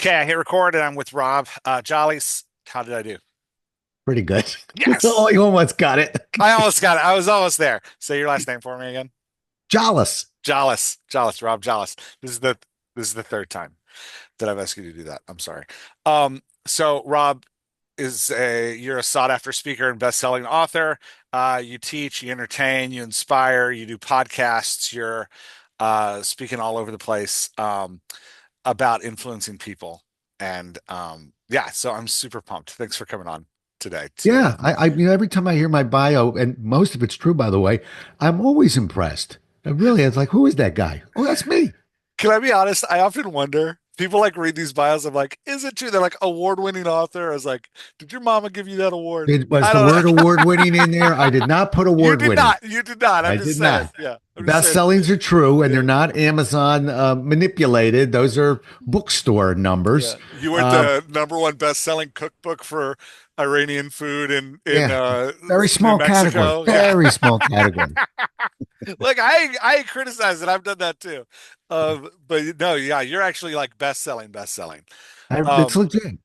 Okay, I hit record and I'm with Rob Jolles. How did I do? Pretty good. Oh, Yes. you almost got it. I almost got it. I was almost there. Say your last name for me again. Jolles. Jolles. Jolles. Rob Jolles. This is the third time that I've asked you to do that. I'm sorry. So Rob you're a sought after speaker and best-selling author. You teach, you entertain, you inspire, you do podcasts, you're speaking all over the place. About influencing people. And yeah, so I'm super pumped. Thanks for coming on today to Yeah, every time I hear my bio, and most of it's true, by the way, I'm always impressed. It's like, who is that guy? Oh, that's me. Can I be honest? I often wonder, people like read these bios. I'm like, is it true? They're like award-winning author. I was like, did your mama give you that award? It was I the don't word know. award winning in there. I did not put You award did winning. not. You did not. I I'm just did saying. not. Yeah. I'm just Best saying. sellings are true, and they're Yeah. not Amazon manipulated. Those are bookstore numbers. Yeah. You weren't Um, the number one best-selling cookbook for Iranian food in yeah, very New small category. Mexico. Yeah. Very small category. Look, I criticize it. I've done that too. But no, yeah, you're actually like best selling. It's Um, legit.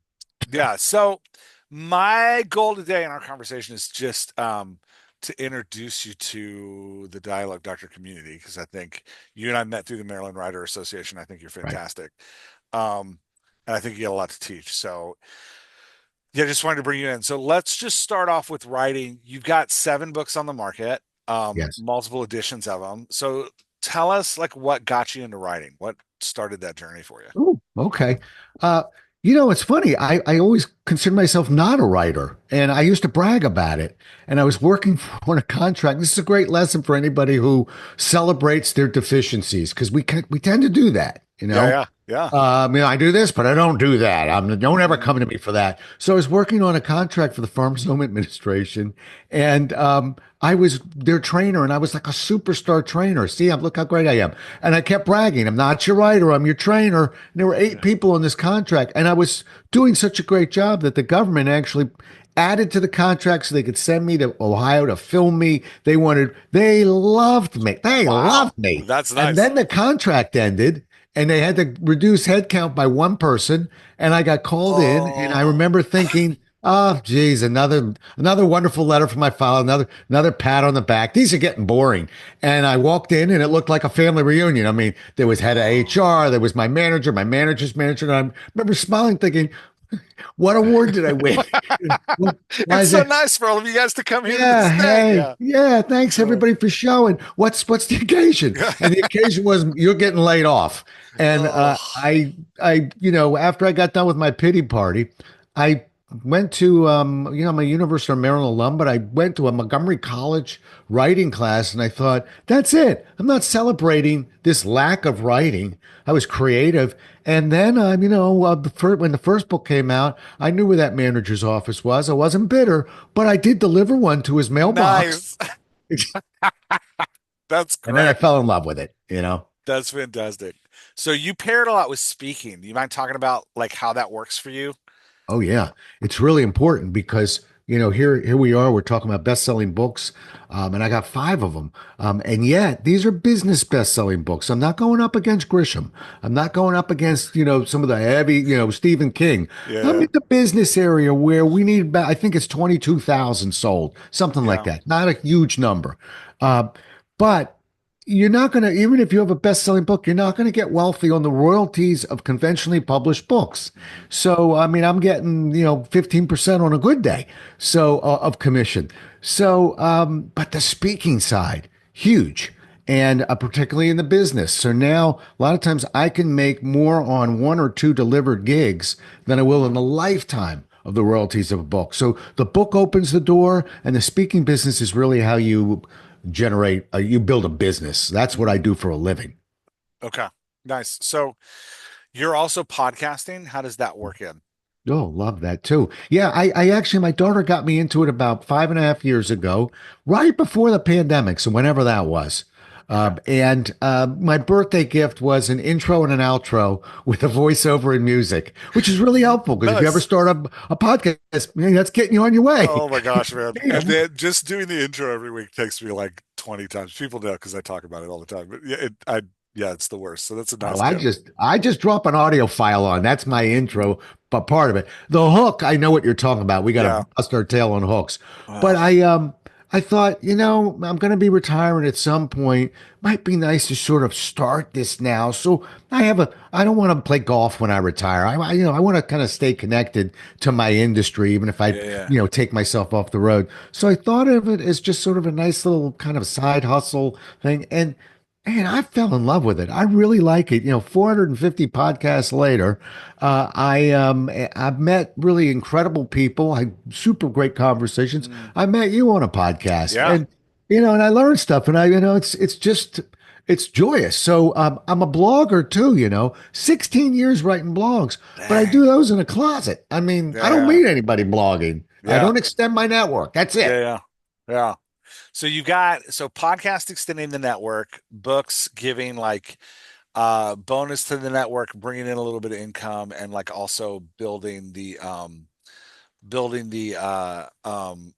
yeah. So my goal today in our conversation is just to introduce you to the Dialogue Doctor community because I think you and I met through the Maryland Writer Association. I think you're Right. fantastic. Um, and I think you get a lot to teach. So yeah, just wanted to bring you in. So let's just start off with writing. You've got 7 books on the market, Yes. multiple editions of them. So tell us like what got you into writing? What started that journey for you? Oh, okay. Uh, it's funny. I always consider myself not a writer, and I used to brag about it. And I was working on a contract. This is a great lesson for anybody who celebrates their deficiencies because we tend to do that. Yeah, yeah, yeah. I do this, but I don't do that. Don't ever Mhm. come to me for that. So I was working on a contract for the Farmers Home Administration, and I was their trainer, and I was like a superstar trainer. See, look how great I am. And I kept bragging, I'm not your writer, I'm your trainer. And there were 8 people on this contract, and I was doing such a great job that the government actually added to the contract so they could send me to Ohio to film me. They loved me. They Wow, loved me. that's And nice. then the contract ended and they had to reduce headcount by one person. And I got called in, and I Oh, remember thinking, "Oh, geez, another wonderful letter from my file, another pat on the back. These are getting boring." And I walked in, and it looked like a family reunion. I mean, there was head of oh. HR, there was my manager, my manager's manager, and I remember smiling, thinking, "What award did I win? Why It's is so it?" nice for all of you guys to come here to Yeah, this thing. hey, Yeah. yeah, thanks Uh, everybody for showing. What's the occasion? And the occasion was you're getting laid off. And oh, after I got done with my pity party, I went to I'm a University of Maryland alum, but I went to a Montgomery College writing class, and I thought, that's it. I'm not celebrating this lack of writing. I was creative. And then, when the first book came out, I knew where that manager's office was. I wasn't bitter, but I did deliver one to his mailbox. nice. That's And then I great. fell in love with it. That's fantastic. So you paired a lot with speaking. Do you mind talking about like how that works for you? Oh yeah, it's really important because here we are. We're talking about best-selling books, and I got 5 of them. And yet these are business best-selling books. I'm not going up against Grisham. I'm not going up against some of the heavy Stephen King. I'm Yeah. in the business area where we need about, I think it's 22,000 sold, something like Yeah. that. Not a huge number, uh, but you're not going to, even if you have a best-selling book, you're not going to get wealthy on the royalties of conventionally published books. Mhm. So, I mean, I'm getting, 15% on a good day. So, of commission. So, but the speaking side, huge. And particularly in the business. So now a lot of times I can make more on 1 or 2 delivered gigs than I will in a lifetime of the royalties of a book. So the book opens the door, and the speaking business is really how you build a business. That's what I Mhm. do for a living. Okay. Nice. So you're also podcasting. How does that work in? Oh, love that too. Yeah, I actually, my daughter got me into it about 5.5 years ago, right before the pandemic. So whenever that was. Okay. And my birthday gift was an intro and an outro with a voiceover and music, which is really helpful because if you ever Nice. start a podcast, man, that's getting you on your way. Oh my gosh, man. And Bam. then just doing the intro every week takes me like 20 times. People know because I talk about it all the time. But yeah, Yeah, it's the worst. So that's a Oh, nice gift. I just drop an audio file on. That's my intro, but part of it. The hook, I know what you're talking about. We got to Yeah. bust our tail on hooks. But Oh, I thought, I'm going to be retiring at some point. Might be nice to sort of start this now. So I don't want to play golf when I retire. I want to kind of stay connected to my industry, even if I, yeah, yeah. take myself off the road. So I thought of it as just sort of a nice little kind of side hustle thing. And man, I fell in love with it. I really like it. 450 podcasts later, I've met really incredible people. I super great conversations. Mm. I met you on a podcast, Yeah. and and I learned stuff, and it's just it's joyous. So I'm a blogger too. 16 years writing blogs, but I do Dang. those in a closet. I mean, I don't Yeah, meet anybody blogging. I yeah. don't extend my network. That's Yeah, it. yeah. Yeah. So you got so podcast extending the network, books giving like bonus to the network, bringing in a little bit of income and like also building the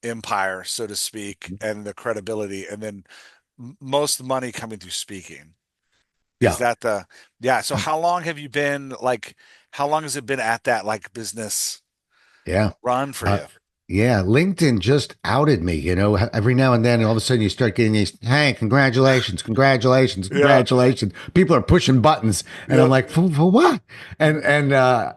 empire, so to speak, and the credibility, and then most money coming through speaking. Is Yeah. that the yeah, so how long have you been like how long has it been at that like business Yeah. run for Uh, you? yeah. LinkedIn just outed me. Every now and then, all of a sudden, you start getting these, hey, congratulations, congratulations, Yeah. congratulations. People are pushing buttons. And I'm Yep. like, for what? And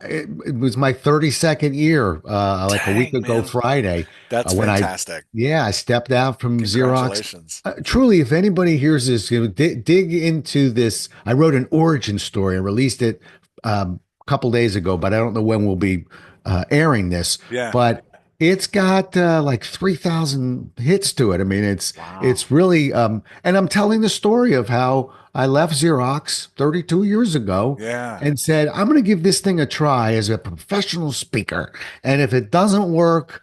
it was my 32nd year, like a week Dang, ago man. Friday, That's when fantastic. I stepped out from Xerox. Congratulations. Truly, if anybody hears this, dig into this. I wrote an origin story and released it a couple days ago, but I don't know when we'll be airing this. Yeah. But it's got like 3,000 hits to it. I mean, Wow. it's really and I'm telling the story of how I left Xerox 32 years ago Yeah. and said, I'm going to give this thing a try as a professional speaker. And if it doesn't work,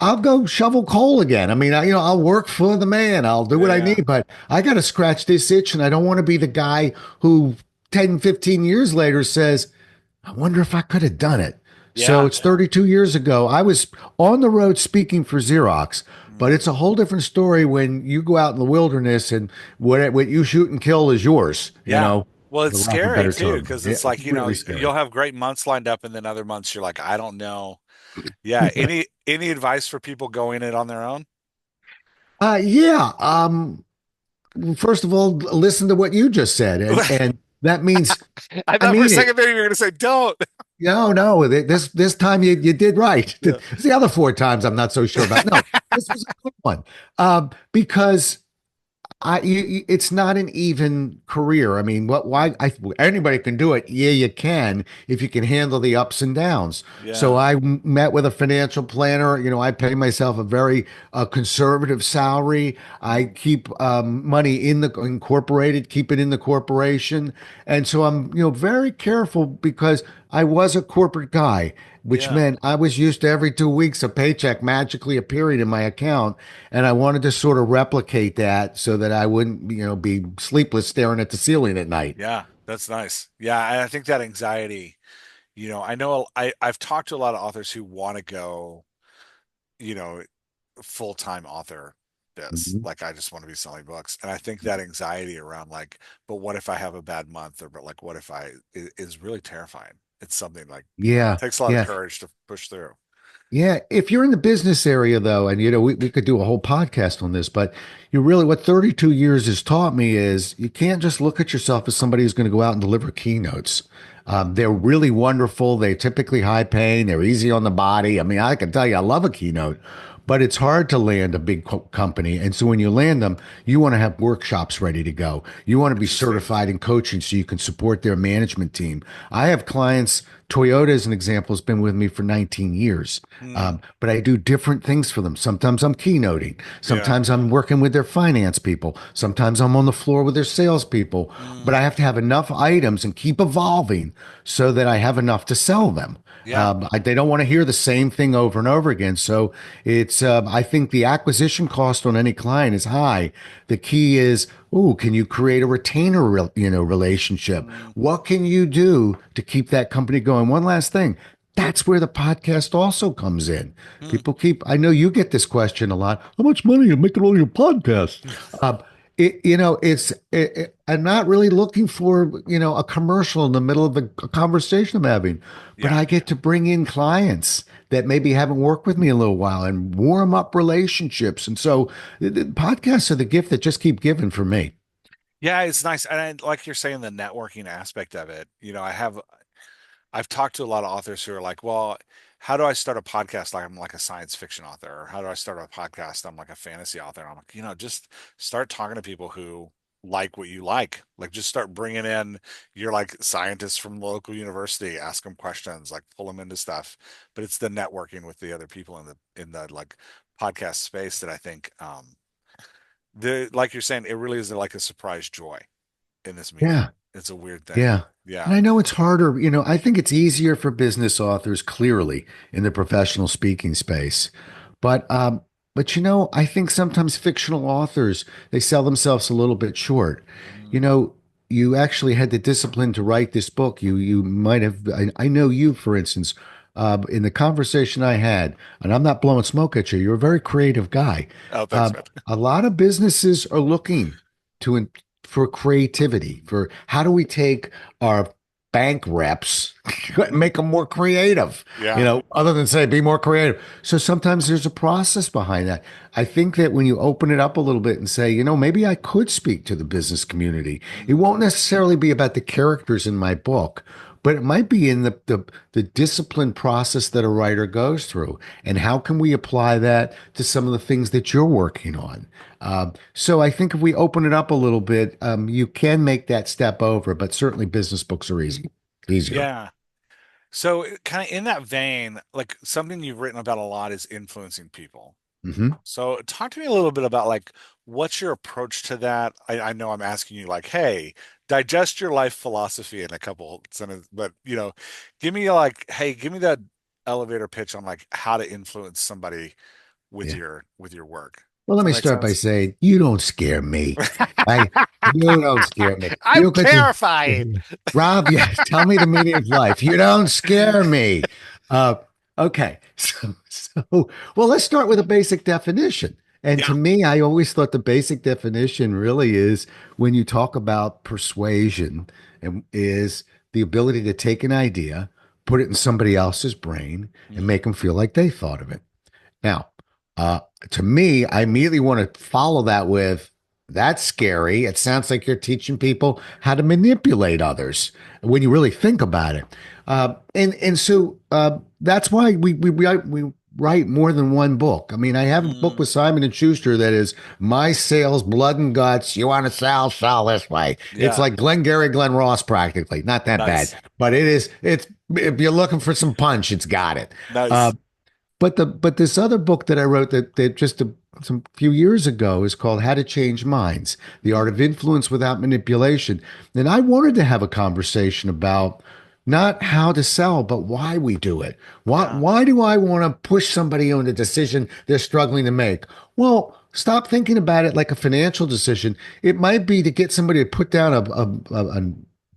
I'll go shovel coal again. I mean, I'll work for the man. I'll do Yeah. what I Yeah. need, but I got to scratch this itch, and I don't want to be the guy who 10, 15 years later says, I wonder if I could have done it. So Yeah. it's 32 years ago. I was on the road speaking for Xerox, but Mm. it's a whole different story when you go out in the wilderness and what you shoot and kill is yours, Yeah. Well, it's for lack of a scary better too, term. because Yeah, it's like, really you'll scary. have great months lined up and then other months you're like, I don't know. Yeah. Any advice for people going it on their own? Yeah. First of all, listen to what you just said, and that means, I I thought for a mean second it. there you were gonna say don't. No. This time you did right. Yeah. It's the other four times I'm not so sure about. No, this was a good one, because it's not an even career. I mean, anybody can do it. Yeah, you can if you can handle the ups and downs. So Yeah. met with a financial planner. I pay myself a very conservative salary. I Mm. keep money in the incorporated, keep it in the corporation, and so I'm very careful because I was a corporate guy, which Yeah. meant I was used to every 2 weeks a paycheck magically appearing in my account. And I wanted to sort of replicate that so that I wouldn't, be sleepless staring at the ceiling at night. Yeah. That's nice. Yeah. And I think that anxiety, I know I've talked to a lot of authors who want to go, you know, full-time author this. Mhm. Like I just want to be selling books. And I think that anxiety around like, but what if I have a bad month or but like what if is really terrifying. It's something like, Yeah, takes a lot of yeah. courage to push through. Yeah, if you're in the business area though, and we could do a whole podcast on this, but what 32 years has taught me is you can't just look at yourself as somebody who's going to go out and deliver keynotes. They're really wonderful. They're typically high paying. They're easy on the body. I mean, I can tell you, I love a keynote, but it's hard to land a big company. And so when you land them, you want to have workshops ready to go. You want to be Interesting. certified in coaching so you can support their management team. I have clients. Toyota, as an example, has been with me for 19 years. Mm, But I do different things for them. Sometimes I'm keynoting. yeah. Sometimes I'm working with their finance people. Sometimes I'm on the floor with their salespeople. But Mm, I have to have enough items and keep evolving so that I have enough to sell them. yeah. They don't want to hear the same thing over and over again. So I think the acquisition cost on any client is high. The key is, oh, can you create a retainer, relationship? Mm, What can you do to keep that company going? One last thing. That's where the podcast also comes in. mm. I know you get this question a lot. How much money are you making on your podcast? I'm not really looking for, a commercial in the middle of a conversation I'm having, but Yeah. I get to bring in clients that maybe haven't worked with me a little while and warm up relationships. And so the podcasts are the gift that just keep giving for me. Yeah, it's nice. And like you're saying, the networking aspect of it, I've talked to a lot of authors who are like, well, how do I start a podcast like I'm like a science fiction author? Or how do I start a podcast? I'm like a fantasy author. And I'm like, just start talking to people who like what you like. Like just start bringing in your like scientists from the local university, ask them questions, like pull them into stuff. But it's the networking with the other people in the like podcast space that I think the like you're saying, it really is like a surprise joy in this medium. Yeah. It's a weird thing. Yeah. And Yeah. I know it's harder, I think it's easier for business authors clearly in the professional speaking space. But I think sometimes fictional authors, they sell themselves a little bit short. You Mm. know, you actually had the discipline to write this book. You might have I know you, for instance, in the conversation I had, and I'm not blowing smoke at you, you're a very creative guy. Oh, thanks, Uh, man. a lot of businesses are looking to for creativity, for how do we take our bank reps and make them more creative, Yeah. other than say be more creative. So sometimes there's a process behind that. I think that when you open it up a little bit and say, maybe I could speak to the business community, it Mhm. won't necessarily be about the characters in my book. But it might be in the disciplined process that a writer goes through, and how can we apply that to some of the things that you're working on? So I think if we open it up a little bit, you can make that step over, but certainly business books are easier. Yeah. So kind of in that vein, like something you've written about a lot is influencing people. Hmm. So talk to me a little bit about like what's your approach to that? I know I'm asking you like, hey, digest your life philosophy in a couple sentences, but give me that elevator pitch on like how to influence somebody with Yeah. your work. Well, Does let that me make start by sense? saying you don't scare me. I You don't scare me. I'm You could just terrified. Rob, yeah, tell me the meaning of life. You don't scare me. Uh, okay. Well, let's start with a basic definition. And Yeah. to me, I always thought the basic definition really is when you talk about persuasion, and is the ability to take an idea, put it in somebody else's brain, and Mhm. make them feel like they thought of it. Now, uh, to me, I immediately want to follow that with that's scary. It sounds like you're teaching people how to manipulate others when you really think about it. And so that's why we write more than one book. I mean, I have a book Mm. with Simon and Schuster that is my sales, blood and guts. You want to sell this way. It's Yeah. like Glengarry Glen Ross practically. Not that bad, Nice. but it is. It's if you're looking for some punch, it's got it. Uh, Nice. but this other book that I wrote that just some few years ago is called How to Change Minds: The Art Mm. of Influence Without Manipulation. And I wanted to have a conversation about not how to sell, but why we do it. Yeah. Why do I want to push somebody on a decision they're struggling to make? Well, stop thinking about it like a financial decision. It might be to get somebody to put down a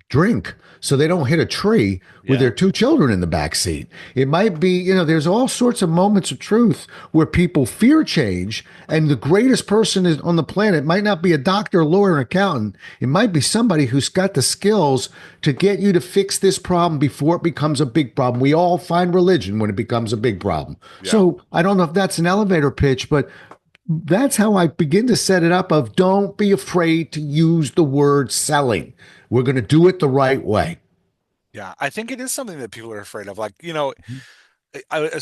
drink so they don't hit a tree with Yeah. their two children in the back seat. It might be, there's all sorts of moments of truth where people fear change, and the greatest person is on the planet might not be a doctor, lawyer, accountant. It might be somebody who's got the skills to get you to fix this problem before it becomes a big problem. We all find religion when it becomes a big problem. Yeah. So I don't know if that's an elevator pitch, but that's how I begin to set it up of don't be afraid to use the word selling. We're going to do it the right way. Yeah. I think it is something that people are afraid of. Like, I,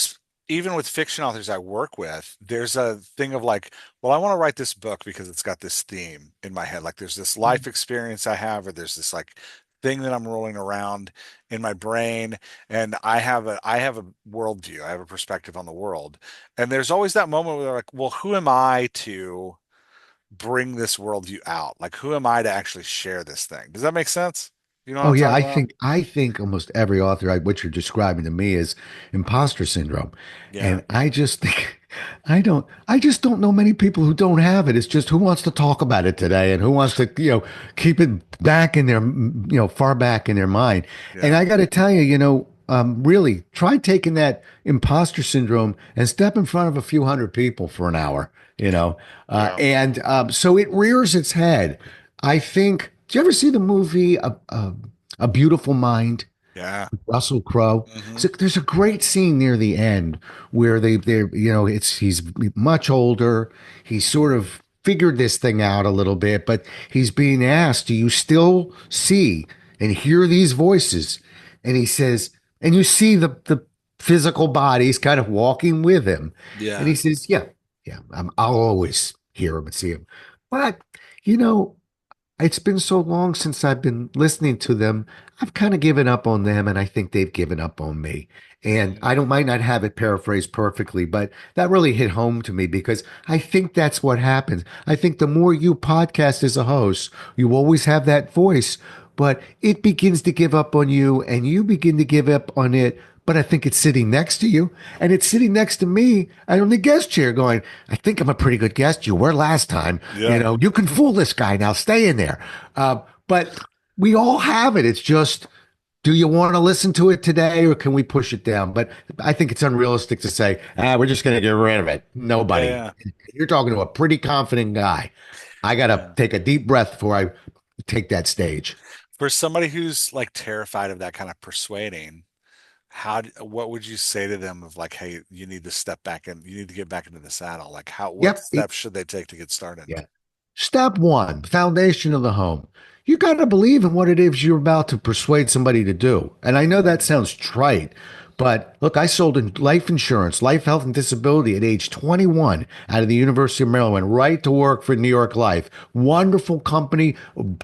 even with fiction authors I work with, there's a thing of like, well, I want to write this book because it's got this theme in my head. Like there's this life experience I have, or there's this like thing that I'm rolling around in my brain, and I have a worldview, I have a perspective on the world. And there's always that moment where they're like, well, who am I to bring this worldview out? Like, who am I to actually share this thing? Does that make sense? You know what Oh I'm yeah, talking I about? think I think almost every author, what you're describing to me is imposter syndrome, Yeah. and I just think I just don't know many people who don't have it. It's just who wants to talk about it today and who wants to keep it back in their far back in their mind. And Yeah. I got to tell you, really try taking that imposter syndrome and step in front of a few hundred people for an hour, you know. Yeah. And So it rears its head. I think. Did you ever see the movie A Beautiful Mind? Yeah. Russell Crowe. Hmm. So there's a great scene near the end where it's he's much older. He's sort of figured this thing out a little bit, but he's being asked, "Do you still see and hear these voices?" And he says, and you see the physical bodies kind of walking with him, and Yeah. he says, "Yeah, yeah, I'll always hear him and see him." But you know, it's been so long since I've been listening to them. I've kind of given up on them, and I think they've given up on me. And I don't might not have it paraphrased perfectly, but that really hit home to me because I think that's what happens. I think the more you podcast as a host, you always have that voice, but it begins to give up on you, and you begin to give up on it. But I think it's sitting next to you, and it's sitting next to me. I'm in the guest chair going, I think I'm a pretty good guest. You were last time. You Yeah. know, you can fool this guy now. Stay in there. But we all have it. It's just, do you want to listen to it today or can we push it down? But I think it's unrealistic to say, we're just going to get rid of it. Nobody. Yeah. You're talking to a pretty confident guy. I got to Yeah. take a deep breath before I take that stage. For somebody who's like terrified of that kind of persuading, what would you say to them of like, hey, you need to step back and you need to get back into the saddle? Like what Yep. steps should they take to get started? Yeah. Step one, foundation of the home. You got to believe in what it is you're about to persuade somebody to do. And I know that Mm, sounds trite, but look, I sold in life insurance, life, health, and disability at age 21 out of the University of Maryland, went right to work for New York Life. Wonderful company,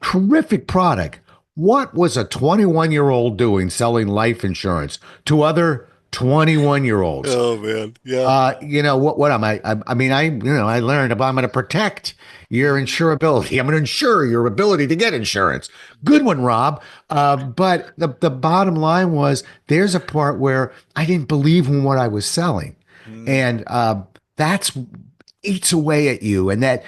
terrific product. What was a 21-year-old doing selling life insurance to other 21-year-olds? oh man. Yeah. What am I mean, I learned about I'm going to protect your Mhm. insurability. I'm going to insure your ability to get insurance. Good one, Rob. But the bottom line was there's a part where I didn't believe in what I was selling. Mm, And that's eats away at you, and that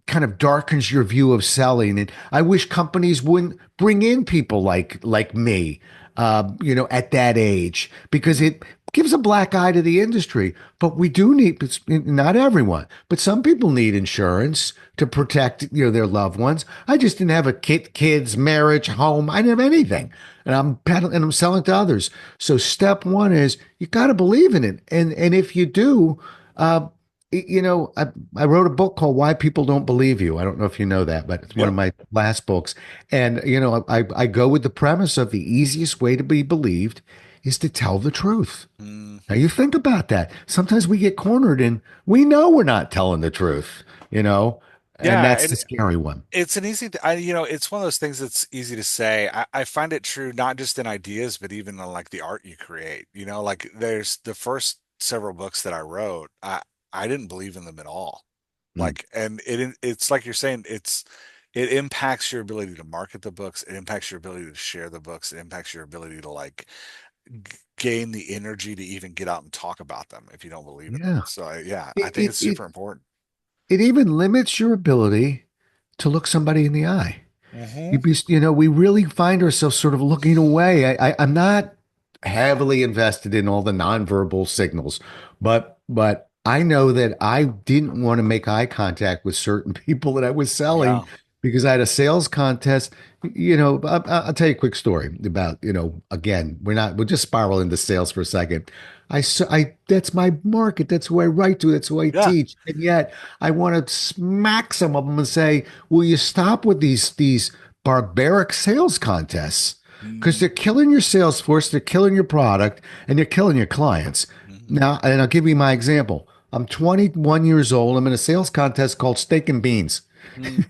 kind of darkens your view of selling. And I wish companies wouldn't bring in people like me, at that age, because mm, it gives a black eye to the industry. But we do need, not everyone, but some people need insurance to protect their loved ones. I just didn't have a kids, marriage, home. I didn't have anything, and I'm selling to others. So step one is you got to believe in it, and if you do. Uh, I wrote a book called Why People Don't Believe You. I don't know if you know that, but it's one of yep. my last books. And, I go with the premise of the easiest way to be believed is to tell the truth. Now, Hmm. you think about that. Sometimes we get cornered and we know we're not telling the truth, and Yeah, that's the and scary one. it's an easy, it's one of those things that's easy to say. I find it true not just in ideas, but even in like the art you create. Like there's the first several books that I wrote, I didn't believe in them at all. Mm. Like, and it's like you're saying, it impacts your ability to market the books. It impacts your ability to share the books. It impacts your ability to like gain the energy to even get out and talk about them if you don't believe in them. Yeah. So yeah, I It, think it, it's it, super important. it even limits your ability to look somebody in the eye. Hmm. We really find ourselves sort of looking away. I'm not heavily invested in all the nonverbal signals, but I know that I didn't want to make eye contact with certain people that I was selling Yeah. because I had a sales contest. I'll tell you a quick story about, again, we'll just spiral into sales for a second. That's my market. That's who I write to. That's who I Yeah. teach. And yet I want to smack some of them and say, will you stop with these barbaric sales contests? Because Hmm. they're killing your sales force, they're killing your product, and they're killing your clients. Hmm. Now, and I'll give you my example. I'm 21 years old. I'm in a sales contest called Steak and Beans. Hmm.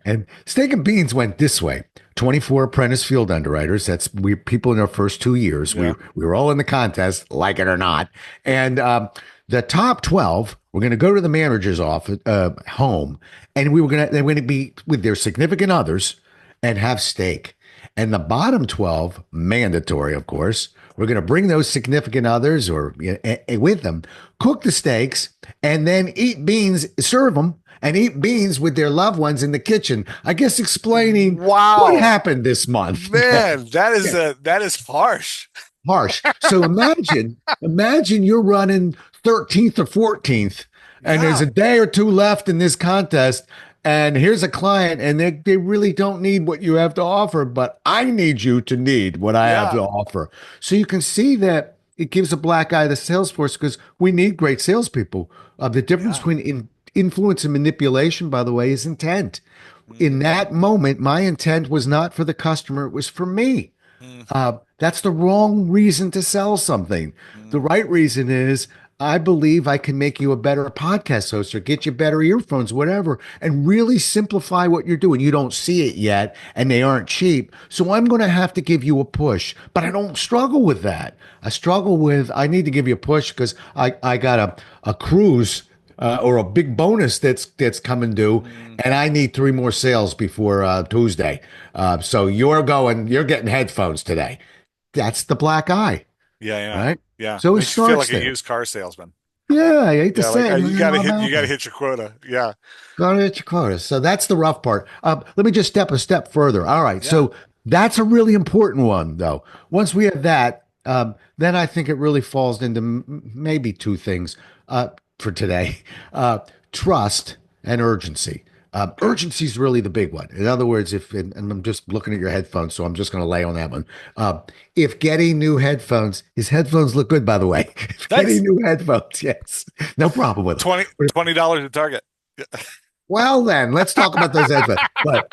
And Steak and Beans went this way. 24 apprentice field underwriters. That's we people in our first 2 years. We Yeah. we were all in the contest, like it or not. And the top 12 were going to go to the manager's office, home, and they were going to be with their significant others and have steak. And the bottom 12, mandatory, of course, we're going to bring those significant others or with them, cook the steaks, and then eat beans, serve them, and eat beans with their loved ones in the kitchen. I guess explaining what Wow. happened this month. Man, Yeah. that is harsh. harsh. So imagine you're running 13th or 14th, and there's Yeah. a day or two left in this contest. And here's a client, and they really don't need what you have to offer, but I need you to need what I have to Yeah. offer. So you can see that it gives a black eye to the sales force because we need great salespeople. The difference Yeah. between influence and manipulation, by the way, is intent. In Mm, that moment, my intent was not for the customer, it was for me. mm, That's the wrong reason to sell something. The mm, right reason is I believe I can make you a better podcast host or get you better earphones, whatever, and really simplify what you're doing. You don't see it yet, and they aren't cheap. So I'm going to have to give you a push, but I don't struggle with that. I need to give you a push because I got a cruise or a big bonus that's coming due, mm. and I need three more sales before Tuesday. So you're getting headphones today. That's the black eye, Yeah, yeah, right? yeah. So it Makes you feel starts like a there. used car salesman. Yeah, I hate to Yeah, like say it, you man. gotta I'm hit, out you gotta there. hit your quota. Yeah, Got to hit your quota. So that's the rough part. Let me just step a step further. All right. yeah. So that's a really important one, though. Once we have that, then I think it really falls into maybe two things for today trust and urgency. Okay. Urgency is really the big one. In other words, and I'm just looking at your headphones, so I'm just going to lay on that one. If getting new headphones, his headphones look good, by the way. If Thanks. getting new headphones, yes, no problem with them. 20 $20 at Target. Yeah. Well, then let's talk about those headphones.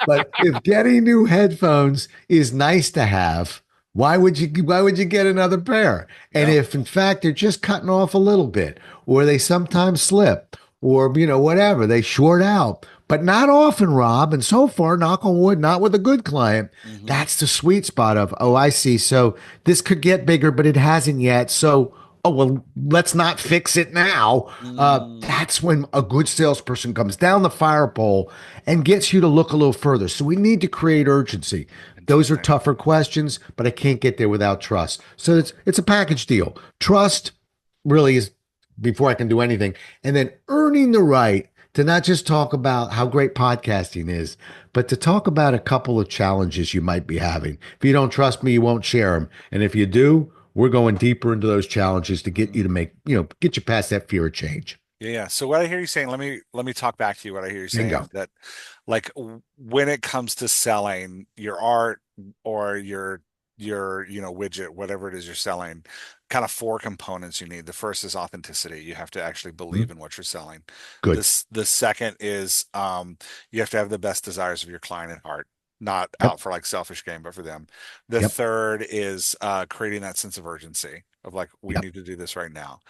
But if getting new headphones is nice to have, why would you get another pair? And Yeah. if in fact they're just cutting off a little bit, or they sometimes slip, or whatever, they short out, but not often, Rob. And so far, knock on wood, not with a good client. Hmm. That's the sweet spot of, oh, I see. So this could get bigger, but it hasn't yet. So oh well, let's not fix it now. Mm, That's when a good salesperson comes down the fire pole and gets you to look a little further. So we need to create urgency. Those are interesting. tougher questions, but I can't get there without trust. So it's a package deal. Trust really is before I can do anything, and then earning the right to not just talk about how great podcasting is, but to talk about a couple of challenges you might be having. If you don't trust me, you won't share them, and if you do, we're going deeper into those challenges to get you to Mm. get you past that fear of change. Yeah, yeah. So what I hear you saying, let me talk back to you. What I hear you Bingo. saying that, like, when it comes to selling your art or your widget, whatever it is you're selling, kind of four components you need. The first is authenticity. You have to actually Mhm. believe in what you're selling. Good. The second is you have to have the best desires of your client at heart, not Yep. out for like selfish gain, but for them. The Yep. third is creating that sense of urgency of like we Yep. need to do this right now.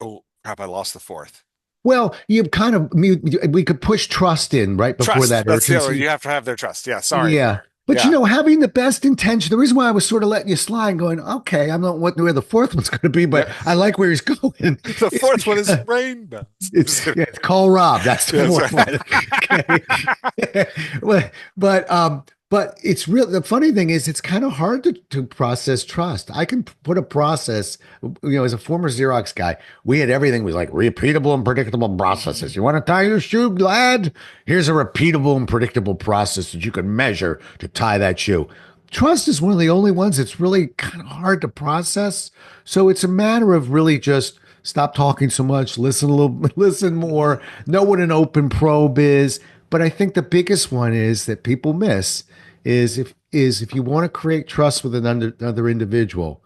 Oh crap, I lost the fourth. Well, you kind of we could push trust in right before Trust. that That's the other. urgency. You have to have their trust. Yeah, sorry. Yeah. But Yeah. having the best intention, the reason why I was sort of letting you slide and going, okay, I'm not what where the fourth one's going to be, but Yeah. I like where he's going The is fourth one is because rainbows. I'm it's just kidding. yeah, it's call Rob. That's the Yeah, that's fourth one. Okay. right. But it's real. The funny thing is, it's kind of hard to process trust. I can put a process, as a former Xerox guy, we had everything was like repeatable and predictable processes. You want to tie your shoe, lad? Here's a repeatable and predictable process that you can measure to tie that shoe. Trust is one of the only ones that's really kind of hard to process. So it's a matter of really just stop talking so much, listen a little, listen more, Mhm. know what an open probe is. But I think the biggest one is that people miss is if you want to create trust with another individual,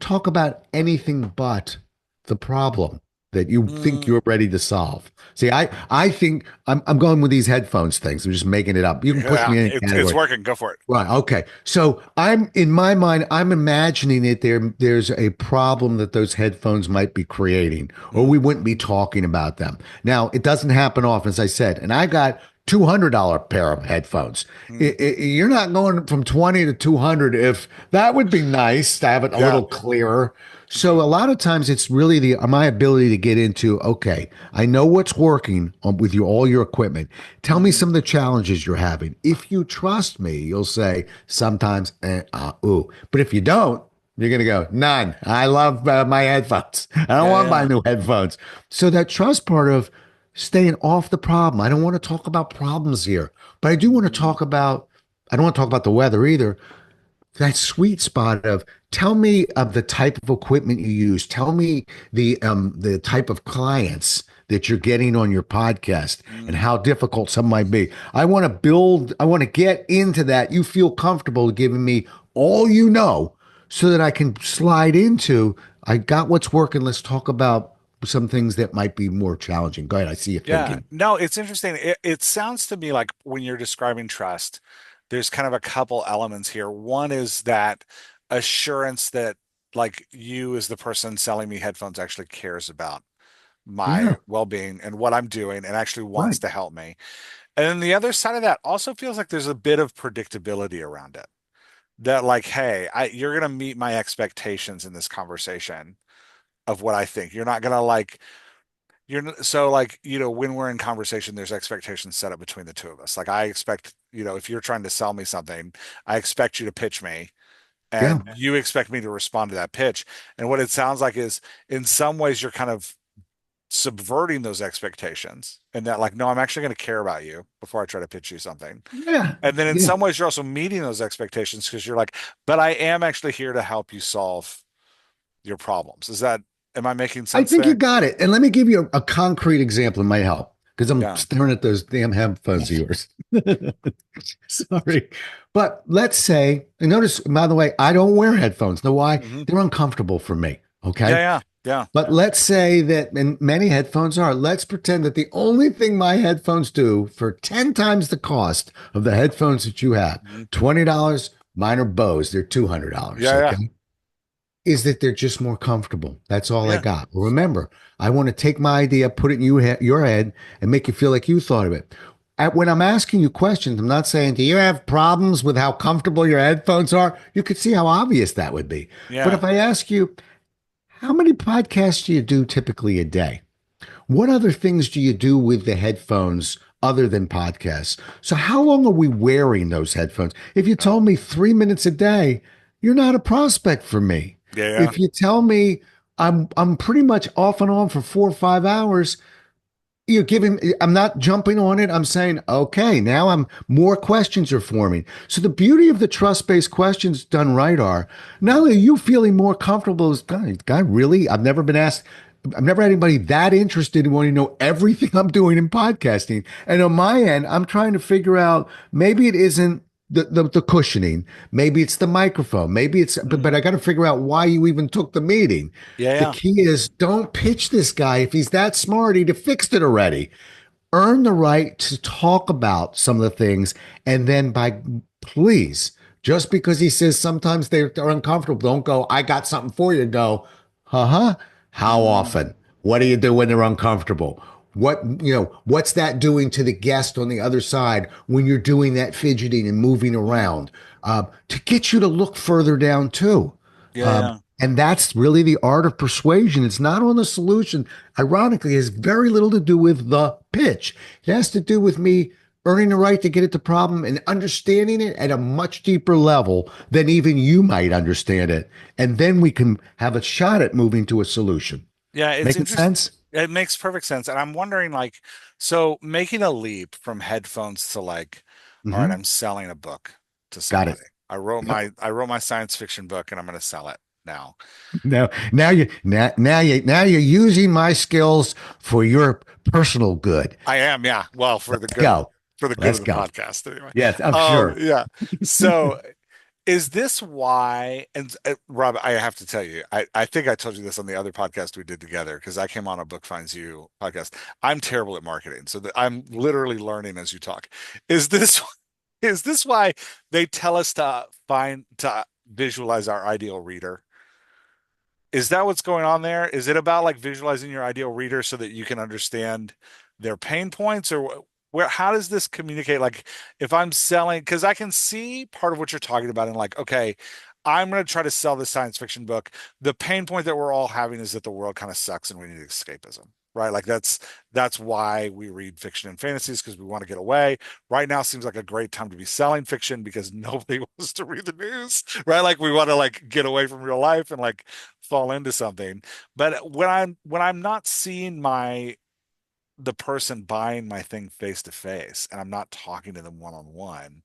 talk about anything but the problem that you think Mm, you're ready to solve. See, I think I'm going with these headphones things. I'm just making it up. You can push yeah, me in any it's category. working. Go for it. Right. Okay. So I'm in my mind, I'm imagining it there's a problem that those headphones might be creating, or we Mm, wouldn't be talking about them. Now, it doesn't happen often, as I said, and I got $200 pair of headphones. mm, You're not going from 20 to 200 if that would be nice to have it a yeah. little clearer. So a Mhm, lot of times it's really the my ability to get into, okay, I know what's working with all your equipment. Tell me mhm, some of the challenges you're having. If you trust me, you'll say sometimes, ooh. But if you don't, you're going to go, none. I love my headphones. I don't yeah, want my yeah. new headphones. So that trust part of staying off the problem. I don't want to talk about problems here, but I do want to Mhm, talk about, I don't want to talk about the weather either, that sweet spot of tell me of the type of equipment you use. Tell me the type of clients that you're getting on your podcast and Mm, how difficult some might be. I want to build, I want to get into that. You feel comfortable giving me all you know so that I can slide into, I got what's working. Let's talk about some things that might be more challenging. Go ahead. I see you yeah. thinking. No, it's interesting. It sounds to me like when you're describing trust, there's kind of a couple elements here. One is that assurance that like you as the person selling me headphones actually cares about Yeah, my well-being and what I'm doing and actually wants right. to help me. And then the other side of that also feels like there's a bit of predictability around it. That like, hey, you're gonna meet my expectations in this conversation of what I think. You're not gonna like so like, when we're in conversation, there's expectations set up between the two of us. Like I expect, if you're trying to sell me something, I expect you to pitch me Yeah. and you expect me to respond to that pitch. And what it sounds like is in some ways you're kind of subverting those expectations and that like, no, I'm actually going to care about you before I try to pitch you something. Yeah. And then in Yeah. some ways you're also meeting those expectations because you're like, but I am actually here to help you solve your problems. Am I making I sense think you there? got it. And let me give you a concrete example. It might help because I'm Yeah. staring at those damn headphones of yours. Sorry. But let's say, and notice, by the way, I don't wear headphones. Know why? Hmm. They're uncomfortable for me. Yeah, Okay. yeah, yeah. But let's say that, and many headphones are, let's pretend that the only thing my headphones do for 10 times the cost of the headphones that you have, Mhm. $20, mine are Bose, they're $200. Yeah, yeah, Okay, is that they're just more comfortable. That's all I yeah. got. Remember, I want to take my idea, put it in your head, and make you feel like you thought of it. When I'm asking you questions, I'm not saying, do you have problems with how comfortable your headphones are? You could see how obvious that would be. But Yeah. if I ask you, how many podcasts do you do typically a day? What other things do you do with the headphones other than podcasts? So, how long are we wearing those headphones? If you Oh, told me 3 minutes a day, you're not a prospect for me. yeah, yeah. If you tell me I'm pretty much off and on for 4 or 5 hours, you're giving, I'm not jumping on it. I'm saying, okay, now I'm more questions are forming. So the beauty of the trust-based questions done right are not only are you feeling more comfortable as guy really, I've never had anybody that interested in wanting to know everything I'm doing in podcasting. And on my end, I'm trying to figure out maybe it isn't the cushioning, maybe it's the microphone, maybe it's, but Mhm. I got to figure out why you even took the meeting. Yeah, The yeah. key is don't pitch this guy if he's that smart, he'd have fixed it already. Earn the right to talk about some of the things. And then please, just because he says sometimes they're uncomfortable, don't go, I got something for you. Go, huh? How Mm, often? What do you do when they're uncomfortable? What's that doing to the guest on the other side when you're doing that fidgeting and moving mm. around to get you to look further down too? Yeah, Uh, yeah. and that's really the art of persuasion. It's not on the solution. Ironically, it has very little to do with the pitch. It has to do with me earning the right to get at the problem and understanding it at a much deeper level than even you might understand it. And then we can have a shot at moving to a solution. Yeah, it's Making interesting. sense? It makes perfect sense. And I'm wondering, like, so making a leap from headphones to like, all right, Hmm. I'm selling a book to Got it. somebody. I wrote Yep. my science fiction book and I'm going to sell it now. Now you're using my skills for your personal good. I am, yeah. Well, Let's go. for the good Let's of the go. podcast anyway. Yes, I'm sure. Yeah. So is this why, and Rob, I have to tell you, I think I told you this on the other podcast we did together because I came on a Book Finds You podcast. I'm terrible at marketing, so that I'm literally learning as you talk. Is this is this why they tell us to visualize our ideal reader? Is that what's going on there? Is it about like visualizing your ideal reader so that you can understand their pain points or how does this communicate? Like if I'm selling, because I can see part of what you're talking about and like, okay, I'm going to try to sell this science fiction book. The pain point that we're all having is that the world kind of sucks and we need escapism, right? Like that's why we read fiction and fantasies because we want to get away. Right now seems like a great time to be selling fiction because nobody wants to read the news, right? Like we want to like get away from real life and like fall into something. But when I'm not seeing the person buying my thing face to face and I'm not talking to them one on one,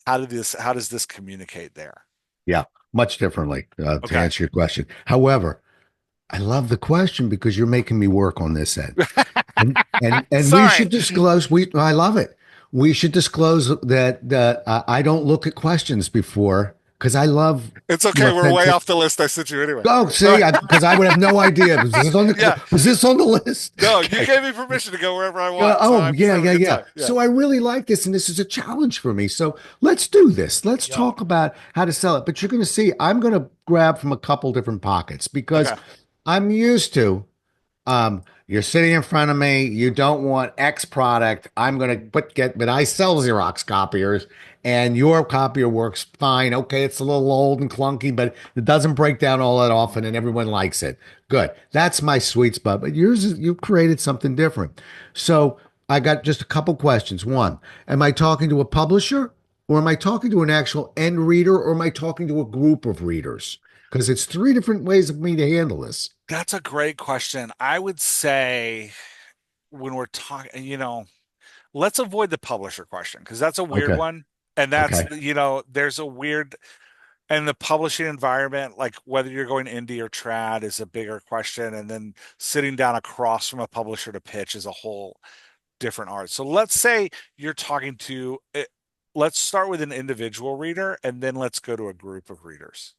how does this communicate there? Yeah. much differently to Okay. answer your question. However, I love the question because you're making me work on this end. And we Sorry. should disclose. I love it. We should disclose that I don't look at questions before because I love It's okay. We're way authentic. off the list I sent you anyway. Oh, see, because I would have no idea. Yeah. Was this on the list? No, you Okay. gave me permission to go wherever I want, so I'm just Yeah, having a yeah, good yeah. time. Yeah. So I really like this, and this is a challenge for me. So let's do this. Let's Yeah. talk about how to sell it. But you're going to see, I'm going to grab from a couple different pockets because Okay. I'm used to you're sitting in front of me. You don't want X product. I'm going to but I sell Xerox copiers and your copier works fine. Okay. It's a little old and clunky, but it doesn't break down all that often and everyone likes it. Good. That's my sweet spot. But you created something different. So I got just a couple questions. One, am I talking to a publisher or am I talking to an actual end reader or am I talking to a group of readers? Because it's three different ways of me to handle this. That's a great question. I would say when we're talking, let's avoid the publisher question because that's a weird Okay. one. And Okay. there's a weird, and the publishing environment, like whether you're going indie or trad is a bigger question. And then sitting down across from a publisher to pitch is a whole different art. So let's say you're talking to, let's start with an individual reader and then let's go to a group of readers.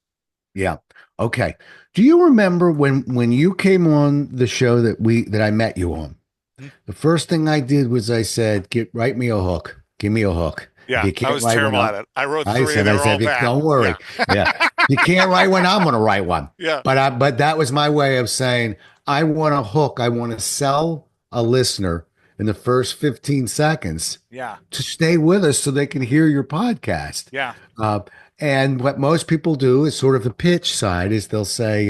Yeah. Okay. Do you remember when you came on the show that I met you on? Mhm. The first thing I did was I said, "Get write me a hook. Give me a hook. If Yeah, you I can't was write one terrible up." at it. I wrote I three and said, they I were all said, bad. "Don't Yeah. worry. Yeah. If you can't write one, I'm going to write one." Yeah. But that was my way of saying I want a hook. I want to sell a listener in the first 15 seconds Yeah. to stay with us so they can hear your podcast. Yeah. Uh, and what most people do is sort of the pitch side is they'll say,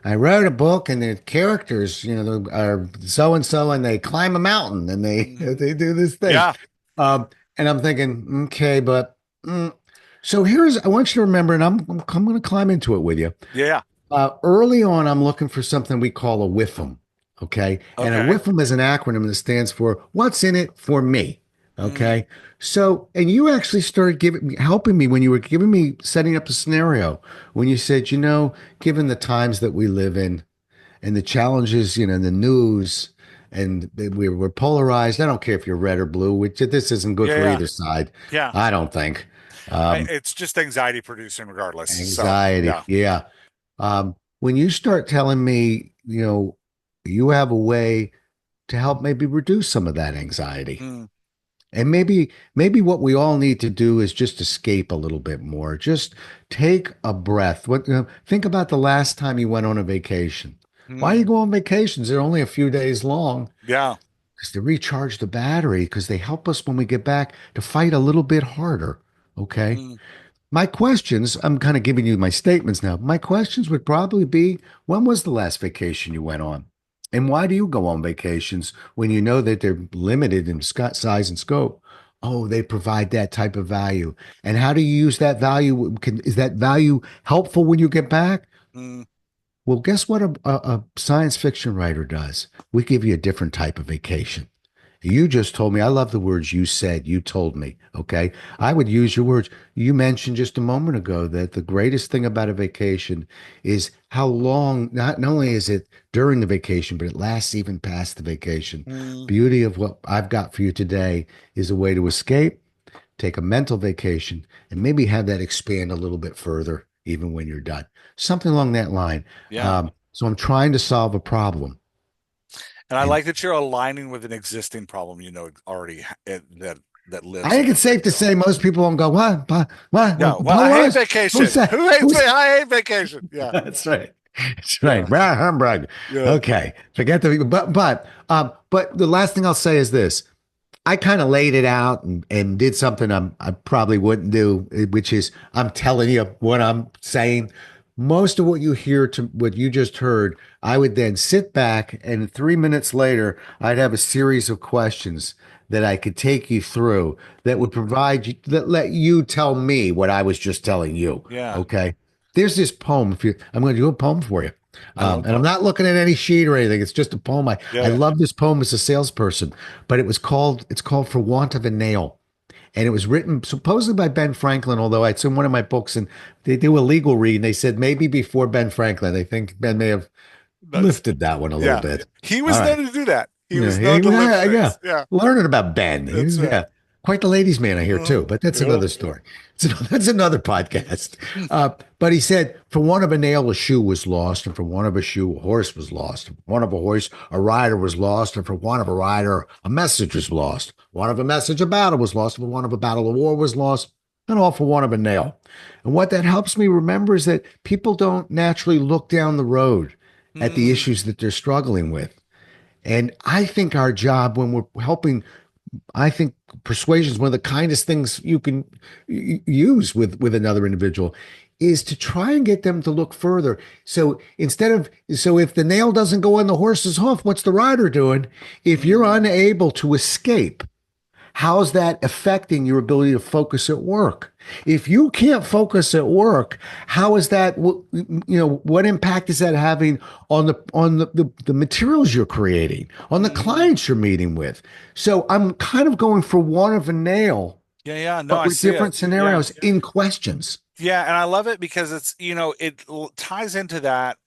I wrote a book and the characters, are so and so and they climb a mountain and they Mhm. they do this thing. Yeah. Um, and I'm thinking, okay, but so I want you to remember, and I'm going to climb into it with you. Yeah. Early on, I'm looking for something we call a WIFM. Okay. And a Okay. WIFM is an acronym that stands for What's in it for me. Mm, Okay. So, and you actually started helping me when you were giving me, setting up a scenario when you said, given the times that we live in and the challenges, the news, and we're polarized. I don't care if you're red or blue, which this isn't good yeah. for Yeah. either side. Yeah. I don't think. It's just anxiety producing regardless. So Anxiety. yeah. Yeah. When you start telling me, you have a way to help maybe reduce some of that anxiety. Mm, And maybe what we all need to do is just escape a little bit more. Just take a breath. Think about the last time you went on a vacation. Why you mm, go on vacations? They're only a few days long yeah. because they recharge the battery because they help us when we get back to fight a little bit harder. Okay. Mm, My questions, I'm kind of giving you my statements now. My questions would probably be, when was the last vacation you went on? And why do you go on vacations when you know that they're limited in size and scope? Oh, they provide that type of value. And how do you use that value? Is that value helpful when you get back? mm, Well, guess what a science fiction writer does? We give you a different type of vacation. You just told me, I love the words you said, you told me. Okay. I would use your words. You mentioned just a moment ago that the greatest thing about a vacation is how long, not only is it during the vacation, but it lasts even past the vacation. mm, Beauty of what I've got for you today is a way to escape, take a mental vacation, and maybe have that expand a little bit further, even when you're done. Something along that line. yeah. So I'm trying to solve a problem. And I And like that you're aligning with an existing problem already that I lives think in it's you. safe to So say most people won't go, yeah. Well, I hate polarized? Who's vacation. that? Who hates me? Who's I hate vacation. Yeah. That's right. That's right. Yeah. Brah, humbug. Yeah. Okay. Forget but the last thing I'll say is this. I kind of laid it out and did something I probably wouldn't do, which is I'm telling you what I'm saying. Most of what you hear to what you just heard, I would then sit back and 3 minutes later, I'd have a series of questions that I could take you through that would Mm, provide you, that let you tell me what I was just telling you. yeah. Okay. There's this poem. I'm going to do a poem for you. I love And I'm not poems. looking at any sheet or anything. It's just a poem. I Yeah. love this poem as a salesperson, but it's called For Want of a Nail. and it was written supposedly by Ben Franklin. Although it's in one of my books, and they do a legal read, and they said maybe before Ben Franklin. They think Ben may have That's lifted that one a little yeah. bit. He All was right. known to do that. He Yeah, was known to lift yeah. things. Yeah, Learning about Ben. He that's was, right. yeah, quite the ladies' man, I hear too. But that's Yeah. another story. So that's another podcast. But he said, for one of a nail, a shoe was lost, and for one of a shoe, a horse was lost. For one of a horse, a rider was lost, and for one of a rider, a message was lost. One of a message, a battle was lost. For one of a battle, a war was lost, and all for one of a nail. And what that helps me remember is that people don't naturally look down the road at the Mm, issues that they're struggling with. And I think our job when we're helping, I think persuasion is one of the kindest things you can use with another individual is to try and get them to look further. So so if the nail doesn't go in the horse's hoof, what's the rider doing? If you're mm, unable to escape, how's that affecting your ability to focus at work? If you can't focus at work, how is that? What impact is that having on the materials you're creating, on the mm. clients you're meeting with? So I'm kind of going for one of a nail, Yeah, yeah. No, but I with see it. different Yeah. scenarios in questions. Yeah, and I love it because ties into that.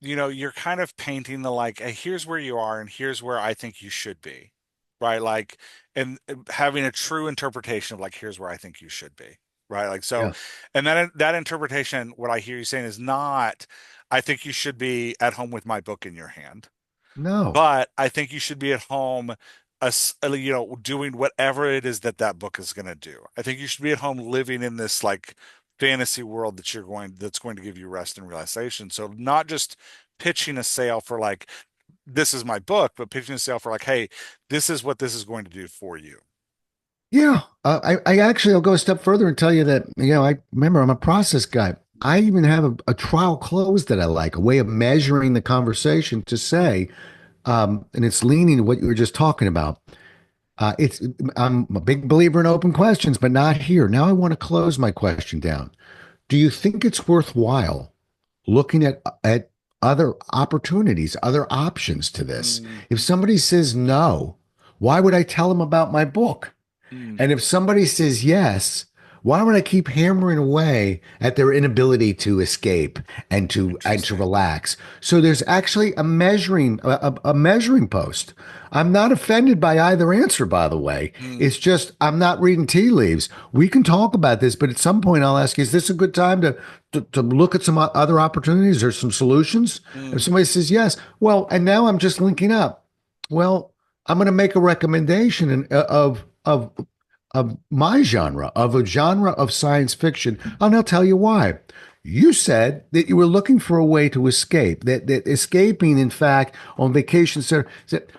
You're kind of painting the like, hey, here's where you are and here's where I think you should be. Right? Like, and having a true interpretation of like, here's where I think you should be. Right? Like, so, Yeah. and that interpretation, what I hear you saying is not, I think you should be at home with my book in your hand. No. But I think you should be at home, doing whatever it is that that book is going to do. I think you should be at home living in this like fantasy world that's going to give you rest and relaxation. So not just pitching a sale for like, this is my book, but pitching a sale for like, hey, this is what this is going to do for you. Yeah. I actually, I'll go a step further and tell you that, I remember I'm a process guy. I even have a trial close that I like, a way of measuring the conversation to say, and it's leaning to what you were just talking about. It's I'm a big believer in open questions, but not here. Now I want to close my question down. Do you think it's worthwhile looking at other opportunities, other options to this? Mm, If somebody says no, why would I tell them about my book? mm, And if somebody says yes, why would I keep hammering away at their inability to escape and to interesting. relax? So there's actually a measuring post. I'm not offended by either answer, by the way. Mm, It's just I'm not reading tea leaves. We can talk about this, but at some point I'll ask you, is this a good time to look at some other opportunities or some solutions? If mm, somebody says yes, well, and now I'm just linking up. Well, I'm going to make a recommendation of my genre, of a genre of science fiction. And I'll tell you why. You said that you were looking for a way to escape, that escaping, in fact, on vacation center.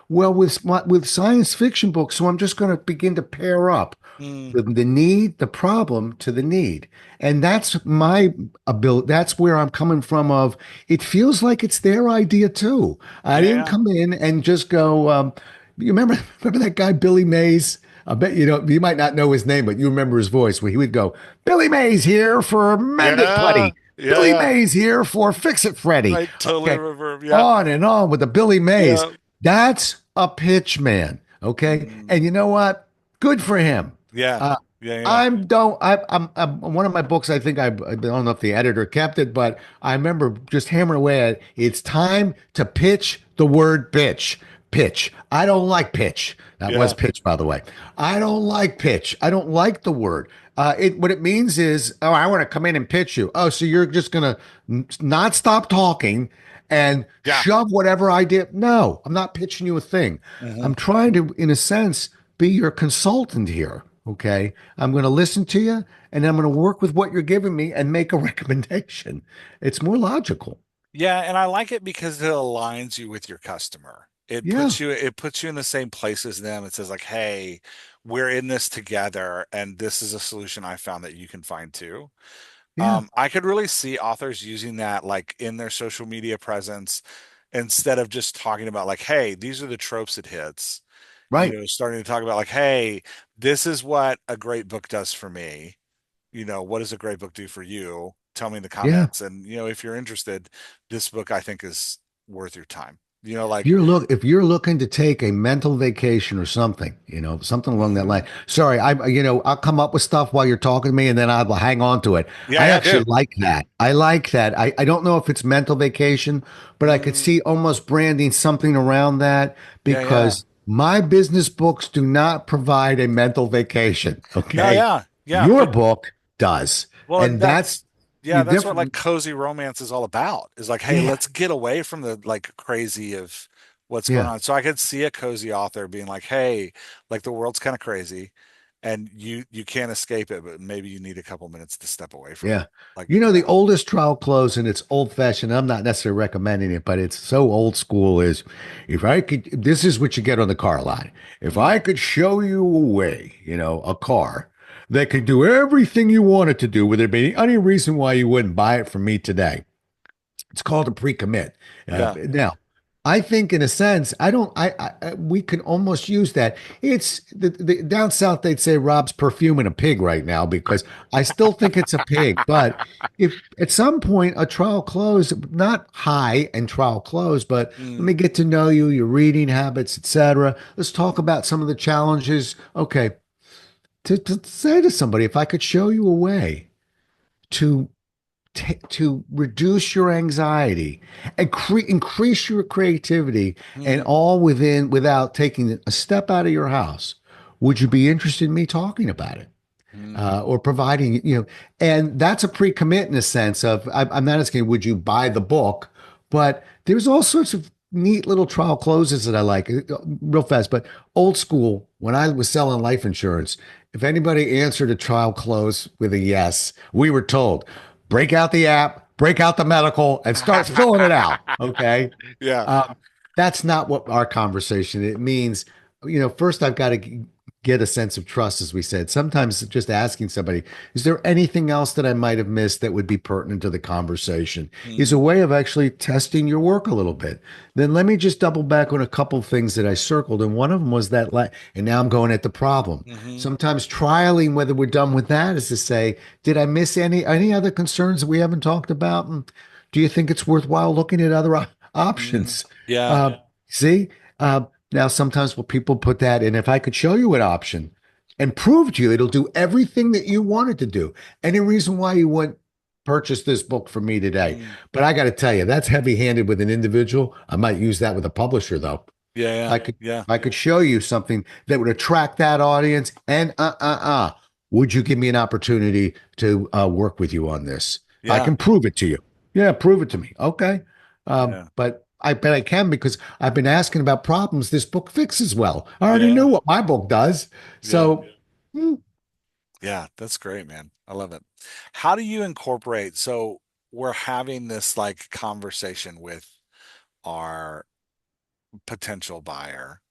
Well, with science fiction books, so I'm just going to begin to pair up mm. the need, the problem to the need. And that's my ability. That's where I'm coming from of it feels like it's their idea too. I Yeah, didn't yeah. come in and just go, you remember that guy, Billy Mays? I bet you might not know his name, but you remember his voice where he would go, Billy Mays here for Mend It Yeah. Putty. Yeah, Billy yeah. Mays here for Fix It Freddy. I totally Okay. remember. Yeah. On and on with the Billy Mays. Yeah. That's a pitch man. Okay. Mm, And you know what? Good for him. yeah. Uh, Yeah, yeah. I'm don't I'm one of my books. I don't know if the editor kept it, but I remember just hammering away at it. It's time to pitch the word pitch. Pitch. I don't like pitch. That was Yeah. pitch, by the way. I don't like pitch. I don't like the word. It what it means is, oh, I want to come in and pitch you. Oh, so you're just gonna not stop talking and Yeah. shove whatever idea. No, I'm not pitching you a thing. Hmm. I'm trying to, in a sense, be your consultant here. Okay. I'm going to listen to you and I'm going to work with what you're giving me and make a recommendation. It's more logical. Yeah, and I like it because it aligns you with your customer. Yeah. It puts you in the same place as them. It says like, "Hey, we're in this together, and this is a solution I found that you can find too." Yeah. I could really see authors using that like in their social media presence instead of just talking about like, "Hey, these are the tropes it hits." Right. Starting to talk about like, "Hey, this is what a great book does for me." What does a great book do for you? Tell me in the Yeah. comments. And, if you're interested, this book I think is worth your time. Like, If you're looking to take a mental vacation or something, something along that line. Sorry, I'll come up with stuff while you're talking to me and then I'll hang on to it. yeah, I yeah, actually dude. like that. I like that. I don't know if it's mental vacation, but I could Mm, see almost branding something around that yeah, yeah. because my business books do not provide a mental vacation. No, Okay. yeah, yeah. Your But book does. well, and And that's that's yeah, you that's what like different. cozy romance is all about. Is like, hey, Yeah. let's get away from the like crazy of what's going Yeah. on. So I could see a cozy author being like, hey, like the world's kind of crazy, and you can't escape it, but maybe you need a couple minutes to step away from it. Yeah. Like, The yeah. oldest trial close, and it's old fashioned. I'm not necessarily recommending it, but it's so old school is if I could, this is what you get on the car lot. If Mm, I could show you a way, a car that could do everything you want it to do, would there be any reason why you wouldn't buy it from me today? It's called a pre-commit. yeah. Now, I think in a sense, I don't. We can almost use that. It's the down south. They'd say Rob's perfuming a pig right now because I still think it's a pig. But if at some point a trial close, not high and trial close, but let Mm, me get to know you, your reading habits, etc. Let's talk about some of the challenges. Okay, to say to somebody, if I could show you a way to to reduce your anxiety and increase your creativity and mm, all without taking a step out of your house, would you be interested in me talking about it? mm, Or providing, and that's a pre-commit in a sense of I'm not asking would you buy the book, but there's all sorts of neat little trial closes that I like real fast. But old school, when I was selling life insurance, if anybody answered a trial close with a yes, we were told break out the app, break out the medical, and start filling it out. Okay. yeah. Um, that's not what our conversation. It means, first I've got to get a sense of trust, as we said. Sometimes just asking somebody, is there anything else that I might have missed that would be pertinent to the conversation, is a Mm, way of actually testing your work a little bit. Then let me just double back on a couple of things that I circled. And one of them was that, and now I'm going at the problem. hmm Sometimes trialing whether we're done with that is to say, did I miss any other concerns that we haven't talked about? And do you think it's worthwhile looking at other mm, options? yeah. Uh, See, uh, now sometimes people put that in. If I could show you an option and prove to you it'll do everything that you wanted to do, any reason why you wouldn't purchase this book from me today? Mm, But I got to tell you, that's heavy-handed with an individual. I might use that with a publisher, though. yeah, yeah, I could yeah, I could show you something that would attract that audience. And would you give me an opportunity to work with you on this? I yeah, can prove it to you. Yeah, prove it to me. Okay. yeah, But I bet I can because I've been asking about problems this book fixes well. I already yeah, knew what my book does. yeah. So, mm, Yeah, that's great, man. I love it. How do you incorporate? So we're having this like conversation with our potential buyer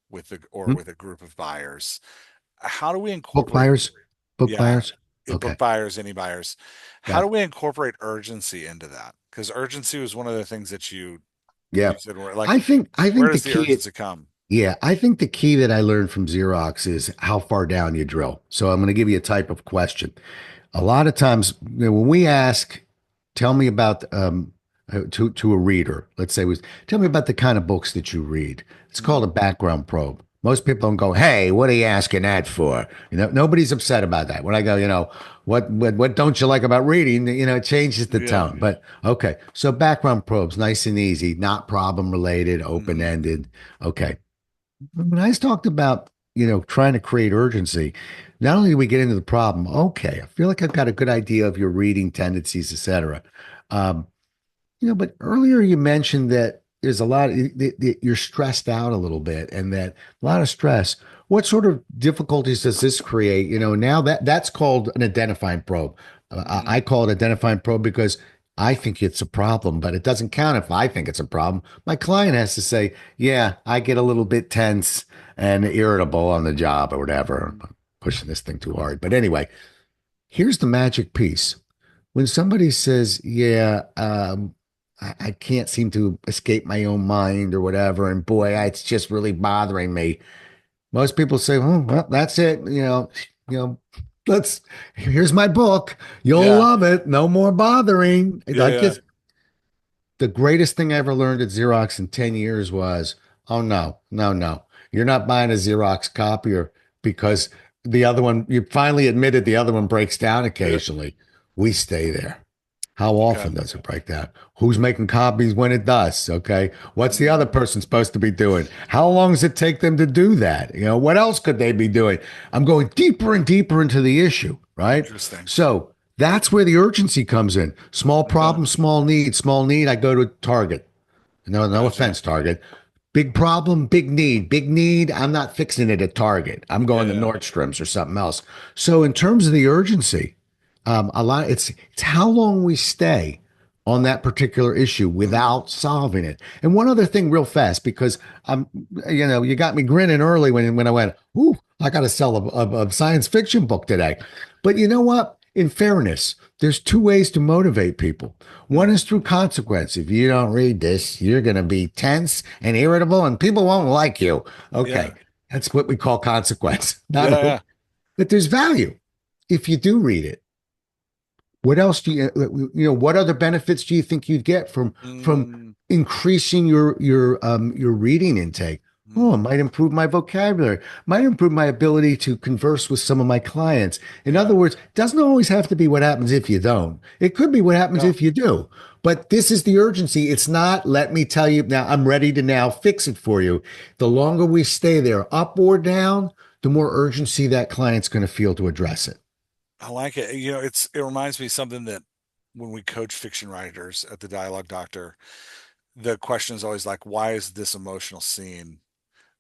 or mm, with a group of buyers. How do we book incorporate, buyers, book yeah, buyers. book Okay. buyers, any buyers? How Got do it. we incorporate urgency into that? Because urgency was one of the things that Yeah. you said were like, I where think the does the key urgency come? Yeah, I think the key that I learned from Xerox is how far down you drill. So I'm going to give you a type of question. A lot of times, when we ask, tell me about to a reader, let's say was tell me about the kind of books that you read. It's called a Mm, background probe. Most people don't go, "Hey, what are you asking that for?" Nobody's upset about that. When I go, what don't you like about reading? It changes the yeah. tone. But okay, so background probes, nice and easy, not problem related, open hmm ended. Okay, when I talked about, trying to create urgency, not only do we get into the problem, okay, I feel like I've got a good idea of your reading tendencies, et cetera. Um, but earlier you mentioned that there's a lot, that you're stressed out a little bit and that a lot of stress. What sort of difficulties does this create? Now that's called an identifying probe. I hmm call it identifying probe because I think it's a problem, but it doesn't count if I think it's a problem. My client has to say, yeah, I get a little bit tense and irritable on the job or whatever. I'm pushing this thing too hard. But anyway, here's the magic piece. When somebody says, yeah, I can't seem to escape my own mind or whatever, and boy, hmm it's just really bothering me. Most people say, oh, well, that's it. You know, here's my book. You'll Yeah. love it. No more bothering. Yeah. I Yeah. guess The greatest thing I ever learned at Xerox in 10 years was, oh no, no, no. You're not buying a Xerox copier because the other one, you finally admitted the other one breaks down Yeah. occasionally. We stay there. How Okay. often does it break down? Who's making copies when it does? Okay. What's the other Mm, person supposed to be doing? How long does it take them to do that? What else could they be doing? I'm going deeper and deeper into the issue, right? interesting. So that's where the urgency comes in. Small Okay. problem, small need. Small need, I go to Target. No, no Gotcha. offense, Target. Big problem, big need. Big need, I'm not fixing it at Target. I'm Yeah, going to yeah. Nordstrom's or something else. So in terms of the urgency, a lot it's how long we stay on that particular issue Mm, without solving it. And one other thing, real fast, because I'm, you got me grinning early when I went, ooh, I got to sell a science fiction book today. But you know what? In fairness, there's two ways to motivate people. One mm, is through consequence. If you don't read this, you're going to be tense and irritable, and people won't like you. yeah. Okay, that's what we call consequence. Not Yeah, a, yeah. but there's value if you do read it. What else do what other benefits do you think you'd get from Mm, increasing your reading intake? Oh, it mm, might improve my vocabulary, might improve my ability to converse with some of my clients. In other yeah. words, it doesn't always have to be what happens if you don't. It could be what happens Yeah. if you do. But this is the urgency. It's not, let me tell you now, I'm ready to now fix it for you. The longer we stay there, up or down, the more urgency that client's going to feel to address it. I like it. It reminds me of something that when we coach fiction writers at the Dialogue Doctor, the question is always like, why is this emotional scene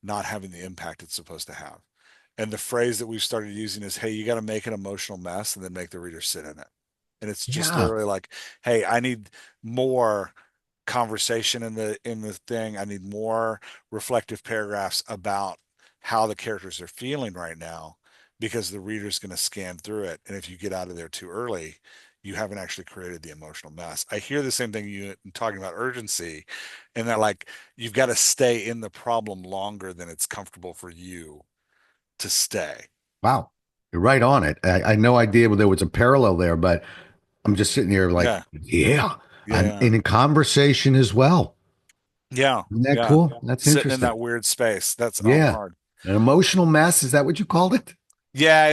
not having the impact it's supposed to have? And the phrase that we've started using is, hey, you got to make an emotional mess and then make the reader sit in it. And it's just Yeah. literally like, hey, I need more conversation in the thing. I need more reflective paragraphs about how the characters are feeling right now because the reader's going to scan through it. And if you get out of there too early, you haven't actually created the emotional mess. I hear the same thing you talking about urgency and that like you've got to stay in the problem longer than it's comfortable for you to stay. Wow. You're right on it. I had no idea there was a parallel there, but I'm just sitting here like, Yeah. yeah. Yeah. Yeah. And in conversation as well. Yeah. Isn't that Yeah. cool? That's Sitting in interesting. that weird space. That's Yeah. hard. An emotional mess. Is that what you called it? Yeah,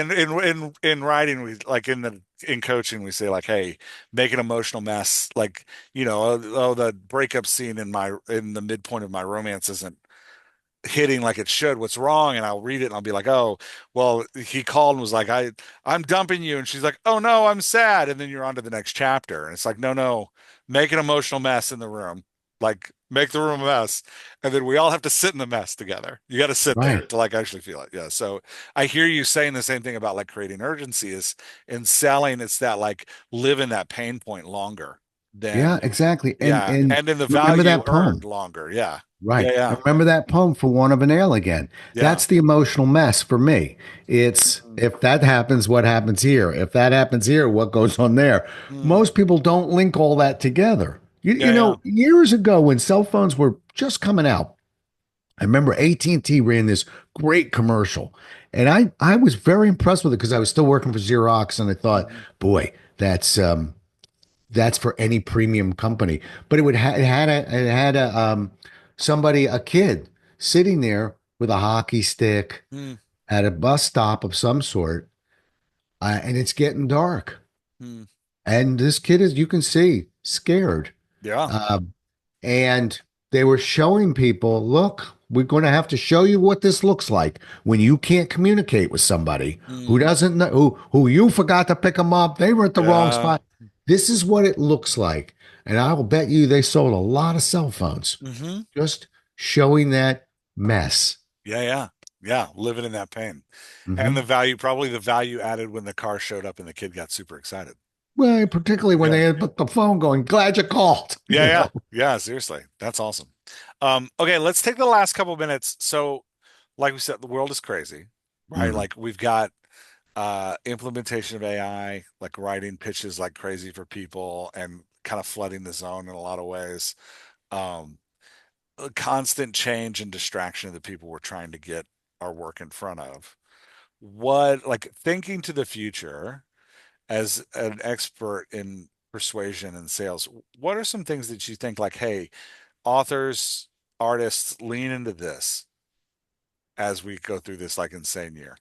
in writing we like in coaching we say like, hey, make an emotional mess. Like, oh, the breakup scene in the midpoint of my romance isn't hitting like it should. What's wrong? And I'll read it and I'll be like, oh, well, he called and was like, I'm dumping you. And she's like, oh no, I'm sad. And then you're on to the next chapter. And it's like, no, no, make an emotional mess in the room. Like make the room a mess. And then we all have to sit in the mess together. You got to sit there Right. to like actually feel it. Yeah. So I hear you saying the same thing about like creating urgency is in selling, it's that like live in that pain point longer Yeah, than exactly. yeah. And And then the remember value that earned poem. longer. Yeah. Yeah. Right. Yeah. And remember that poem for want of a nail again. Yeah. That's the emotional mess for me. It's Mm. if that happens, what happens here? If that happens here, what goes on there? Mm. Most people don't link all that together. Yeah, yeah. Years ago when cell phones were just coming out, I remember AT&T ran this great commercial. And I was very impressed with it because I was still working for Xerox and I thought, Hmm. boy, that's for any premium company. But it had a kid sitting there with a hockey stick Mm. at a bus stop of some sort, and it's getting dark. Mm. And this kid is, you can see, scared. Yeah. Um, and they were showing people, look, we're going to have to show you what this looks like when you can't communicate with somebody who Mm. doesn't know who you forgot to pick them up. They were at the wrong Yeah. spot. This is what it looks like. And I will bet you they sold a lot of cell phones Hmm. just showing that mess. Yeah, yeah. Yeah. Living in that pain. And Hmm. probably the value added when the car showed up and the kid got super excited. Well, particularly when Yeah. they had put the phone going, glad you called. Yeah, yeah. Yeah, seriously. That's awesome. Okay, let's take the last couple minutes. So, like we said, the world is crazy, right? Mhm. Like we've got implementation of AI, like writing pitches like crazy for people and kind of flooding the zone in a lot of ways. Um, a constant change and distraction of the people we're trying to get our work in front of. What, like thinking to the future as an expert in persuasion and sales, what are some things that you think like, hey, authors, artists lean into this as we go through this like insane year?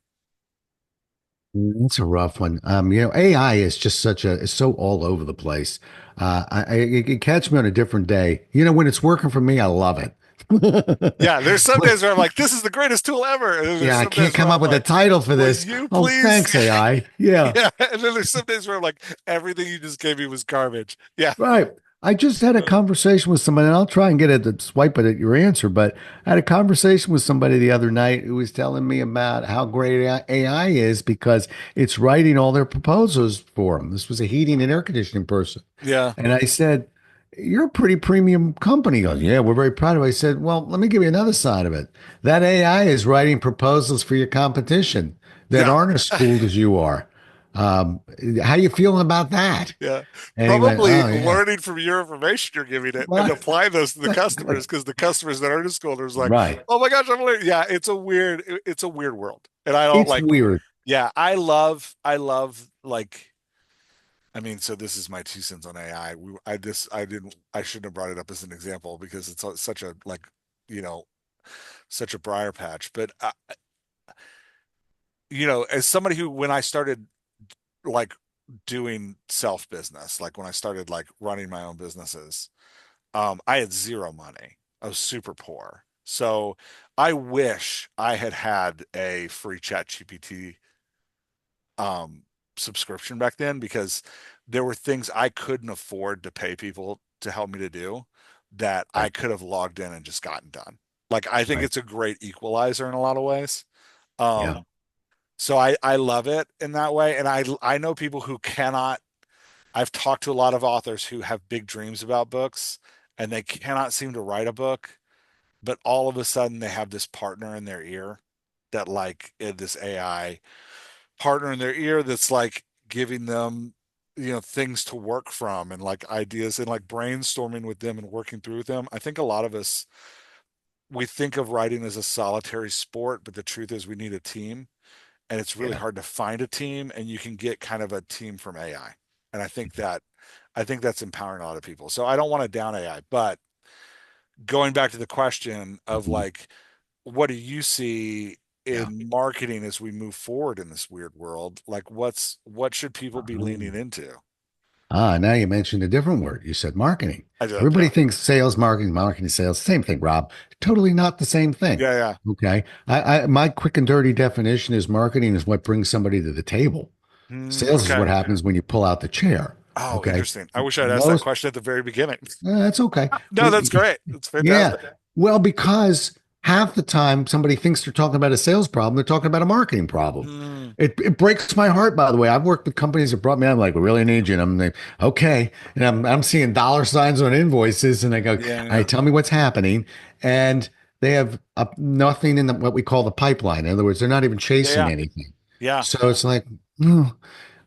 It's a rough one. AI is just it's so all over the place. It can catch me on a different day. When it's working for me, I love it. Yeah, there's some But days where I'm like, this is the greatest tool ever. And then there's yeah, I some can't days where come I'm up with a like, title for will this. you Oh, please? thanks, AI. Yeah. Yeah. And then there's some days where I'm like, everything you just gave me was garbage. Yeah. Right. I just had a conversation with somebody, and I'll try and get it to swipe it at your answer, but I had a conversation with somebody the other night who was telling me about how great AI is because it's writing all their proposals for them. This was a heating and air conditioning person. Yeah. And I said, "You're a pretty premium company." He goes, "Yeah, we're very proud of it." I said, "Well, let me give you another side of it. That AI is writing proposals for your competition that Yeah. aren't as schooled as you are. Um, how you feeling about that?" Yeah. And he went, Probably "Oh, yeah." learning from your information you're giving it and Right. apply those to the Exactly. customers because the customers that are in school are like, Right. oh my gosh, I'm learning. Yeah, it's a weird world. And I don't It's like, weird. yeah, I love like, I mean, so this is my 2 cents on AI. I shouldn't have brought it up as an example because it's such a like, you know, such a briar patch. But as somebody who, when I started like doing self business, like when I started like running my own businesses, I had zero money. I was super poor. So I wish I had had a free chat GPT um, subscription back then because there were things I couldn't afford to pay people to help me to do that I Right. could have logged in and just gotten done. Like I think Right. it's a great equalizer in a lot of ways. Yeah. So I love it in that way. And I know people who cannot. I've talked to a lot of authors who have big dreams about books and they cannot seem to write a book, but all of a sudden they have this partner in their ear that like this AI partner in their ear that's like giving them things to work from and like ideas and like brainstorming with them and working through with them. I think a lot of us, we think of writing as a solitary sport, but the truth is we need a team, and it's really Yeah. hard to find a team, and you can get kind of a team from AI. And I think that's empowering a lot of people. So I don't want to down AI, but going back to the question of Mhm. like, what do you see Yeah. in marketing as we move forward in this weird world? Like, what should people be leaning into? Now you mentioned a different word. You said marketing. I did, Everybody yeah, thinks sales, marketing, marketing, sales, same thing, Rob. Totally not the same thing. yeah, yeah. Okay. My quick and dirty definition is marketing is what brings somebody to the table. Sales is Okay. what happens when you pull out the chair. Oh, Okay. interesting. I wish I'd asked that Most question at the very beginning. That's okay. No, that's great. That's Yeah. fantastic. Well, because half the time somebody thinks they're talking about a sales problem, they're talking about a marketing problem. Mm, It breaks my heart, by the way. I've worked with companies that brought me on, like, we really need you. And I'm like, okay. And I'm seeing dollar signs on invoices, and I go, all yeah, right, yeah, tell me what's happening. And they have nothing in what we call the pipeline. In other words, they're not even yeah, chasing yeah, anything. yeah. So it's like, oh,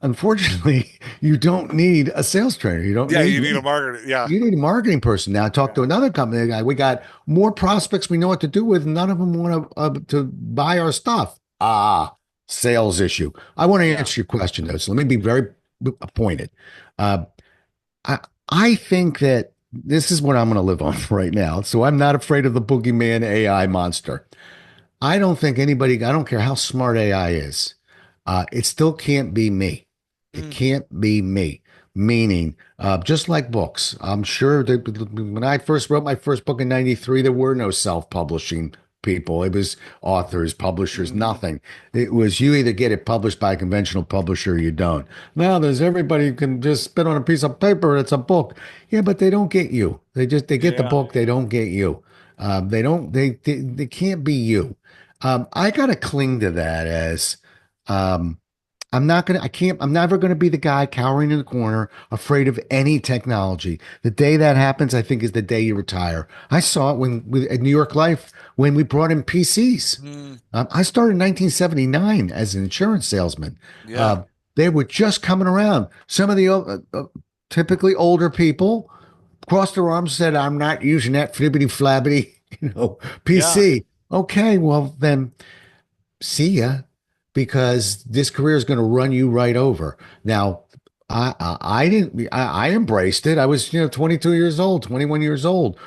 unfortunately, you don't need a sales trainer. You don't Yeah, need you need a me. marketer. Yeah, You need a marketing person. Now, I talked to another company guy. We got more prospects we know what to do with. None of them want to buy our stuff. Sales issue. I want to yeah. answer your question though. So let me be very pointed. Uh, I I think that this is what I'm going to live on right now. So I'm not afraid of the boogeyman AI monster. I don't care how smart AI is, it still can't be me. It Mm, can't be me. Meaning, just like books, I'm sure that when I first wrote my first book in '93, there were no self publishing people. It was authors, publishers, mm, nothing. It was you either get it published by a conventional publisher or you don't. Now there's everybody can just spit on a piece of paper. It's a book. Yeah, but they don't get you. They get the yeah. book. They don't get you. They don't. They can't be you. I gotta cling to that as um, I'm never gonna be the guy cowering in the corner, afraid of any technology. The day that happens, I think, is the day you retire. I saw it at New York Life when we brought in PCs. Mm, I started in 1979 as an insurance salesman. yeah, Uh, they were just coming around. Some of the typically older people crossed their arms and said, "I'm not using that flibbity flabbity, yeah, PC." Okay, well then see ya, because this career is going to run you right over. Now, I didn't I embraced it. I was, 22 years old, 21 years old.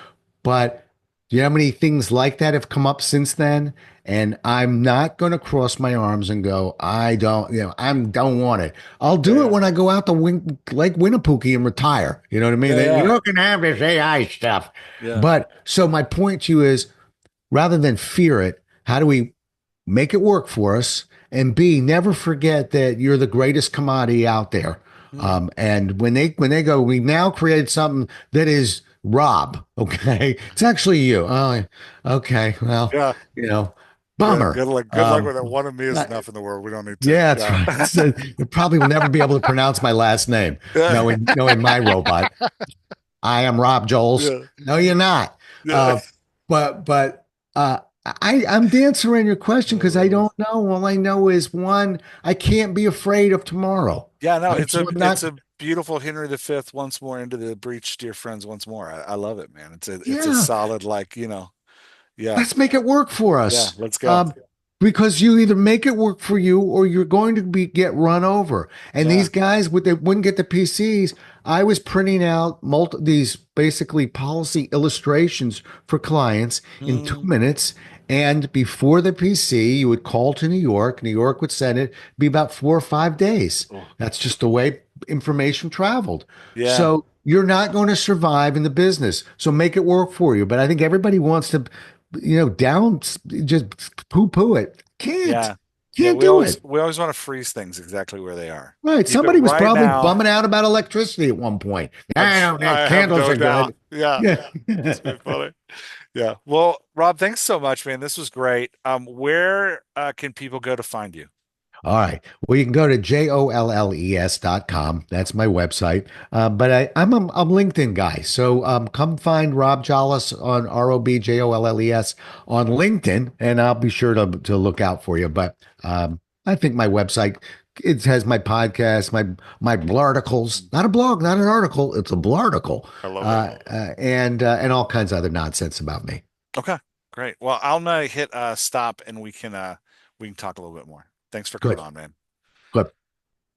But do you know how many things like that have come up since then? And I'm not going to cross my arms and go, I don't, I don't want it. I'll Yeah, do it yeah, when I go out to Lake Winnipesaukee and retire. You know what I mean? yeah, You yeah, don't can have this AI stuff. yeah. But so my point to you is, rather than fear it, how do we make it work for us? And B, never forget that you're the greatest commodity out there. Mm. And when they go, we now created something that is Rob. Okay, it's actually you. Oh, okay. Well, Yeah, you know, yeah. bummer. Good luck with it. One of me is Uh, enough in the world. We don't need two. yeah, that's Yeah. right. So you probably will never be able to pronounce my last name, Yeah. knowing my robot. I am Rob Jolles. Yeah. No, you're not. Yeah. Uh, but I'm answering your question because I Uh, don't know. All I know is one, I can't be afraid of tomorrow. yeah, no, So I'm it's not. a beautiful Henry V once more into the breach, dear friends, once more. I love it, man. It's a Yeah, solid yeah, let's make it work for yeah, us. let's go. Because you either make it work for you or you're going to be get run over. And Yeah. these guys, they wouldn't get the PCs. I was printing out these basically policy illustrations for clients in two Mm. minutes. And before the PC, you would call to New York. New York would send it. Be about 4 or 5 days. Oh, That's just the way information traveled. yeah. So you're not going to survive in the business. So make it work for you. But I think everybody wants to, down, just poo poo it. Yeah. Yeah, Can't do it. we always want to freeze things exactly where they are. Right. Keep it Somebody was right probably now. bumming out about electricity at one point. I don't know. I have Candles no are doubt. good. Yeah. Yeah. It's been funny. Yeah. Well, Rob, thanks so much, man. This was great. Where can people go to find you? All right. Well, you can go to JOLLES.com. That's my website. But I'm a LinkedIn guy. So come find Rob Jolles on ROBJOLLES on LinkedIn, and I'll be sure to look out for you. But I think my website, it has my podcast, my blarticles, not a blog, not an article, it's a blarticle, I love it. and all kinds of other nonsense about me. Okay, great. Well, I'll hit stop and we can talk a little bit more. Thanks for coming Good. on, man.